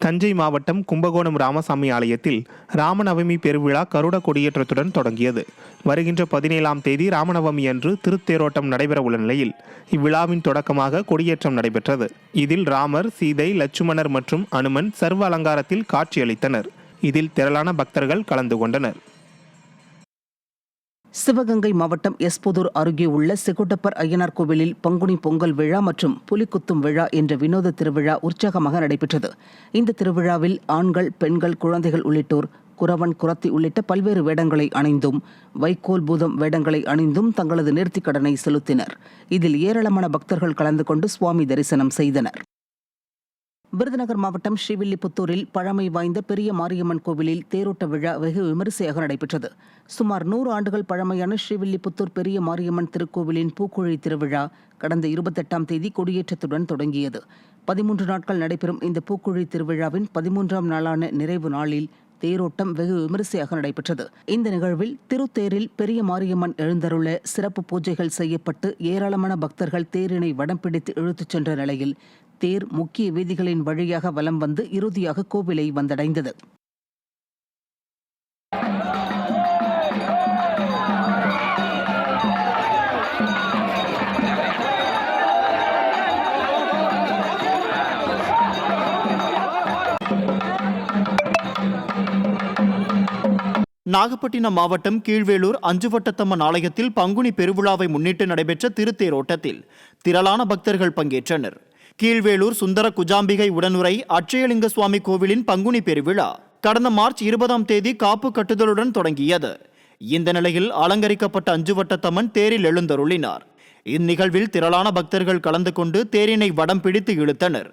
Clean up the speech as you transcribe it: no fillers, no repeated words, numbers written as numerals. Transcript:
தஞ்சை மாவட்டம் கும்பகோணம் ராமசாமி ஆலயத்தில் ராமநவமி பெருவிழா கருட கொடியேற்றத்துடன் தொடங்கியது. வருகின்ற 17ஆம் தேதி ராமநவமி அன்று திருத்தேரோட்டம் நடைபெறவுள்ள நிலையில் இவ்விழாவின் தொடக்கமாக கொடியேற்றம் நடைபெற்றது. இதில் ராமர், சீதை, லட்சுமணர் மற்றும் அனுமன் சர்வ அலங்காரத்தில் காட்சியளித்தனர். இதில் திரளான பக்தர்கள் கலந்து கொண்டனர். சிவகங்கை மாவட்டம் எஸ்புதூர் அருகே உள்ள செகுட்டப்பர் ஐயனார் கோவிலில் பங்குனி பொங்கல் விழா மற்றும் புலிக்குத்தும் விழா என்ற வினோத திருவிழா உற்சாகமாக நடைபெற்றது. இந்த திருவிழாவில் ஆண்கள், பெண்கள், குழந்தைகள் உள்ளிட்டோர் குறவன், குரத்தி உள்ளிட்ட பல்வேறு வேடங்களை அணிந்தும், வைக்கோல் பூதம் வேடங்களை அணிந்தும் தங்களது நேர்த்திக்கடனை செலுத்தினர். இதில் ஏராளமான பக்தர்கள் கலந்து கொண்டு சுவாமி தரிசனம் செய்தனர். விருதுநகர் மாவட்டம் ஸ்ரீவில்லிபுத்தூரில் பழமை வாய்ந்த பெரிய மாரியம்மன் கோவிலில் தேரோட்ட விழா வெகு விமரிசையாக நடைபெற்றது. சுமார் 100 ஆண்டுகள் பழமையான ஸ்ரீவில்லிபுத்தூர் பெரிய மாரியம்மன் திருக்கோவிலின் பூக்குழி திருவிழா கடந்த 28ஆம் தேதி கொடியேற்றத்துடன் தொடங்கியது. 13 நாட்கள் நடைபெறும் இந்த பூக்குழி திருவிழாவின் 13ஆம் நாளான நிறைவு நாளில் தேரோட்டம் வெகு விமரிசையாக நடைபெற்றது. இந்த நிகழ்வில் திருத்தேரில் பெரிய மாரியம்மன் எழுந்தருள சிறப்பு பூஜைகள் செய்யப்பட்டு ஏராளமான பக்தர்கள் தேரினை வடம் பிடித்து இழுத்துச் சென்ற நிலையில் தேர் முக்கிய வீதிகளின் வழியாக வலம் வந்து இறுதியாக கோவிலை வந்தடைந்தது. நாகப்பட்டினம் மாவட்டம் கீழ்வேளூர் அஞ்சுவட்டத்தம்மன் ஆலயத்தில் பங்குனி பெருவிழாவை முன்னிட்டு நடைபெற்ற திருத்தேரோட்டத்தில் திரளான பக்தர்கள் பங்கேற்றனர். கீழ்வேளூர் சுந்தர குஜாம்பிகை உடனுரை அட்சயலிங்க சுவாமி கோவிலின் பங்குனி பெருவிழா கடந்த மார்ச் 20ஆம் தேதி காப்பு கட்டுதலுடன் தொடங்கியது. இந்த நிலையில் அலங்கரிக்கப்பட்ட அஞ்சுவட்டத்தம்மன் தேரில் எழுந்தருளினார். இந்நிகழ்வில் திரளான பக்தர்கள் கலந்து கொண்டு தேரினை வடம் பிடித்து இழுத்தனர்.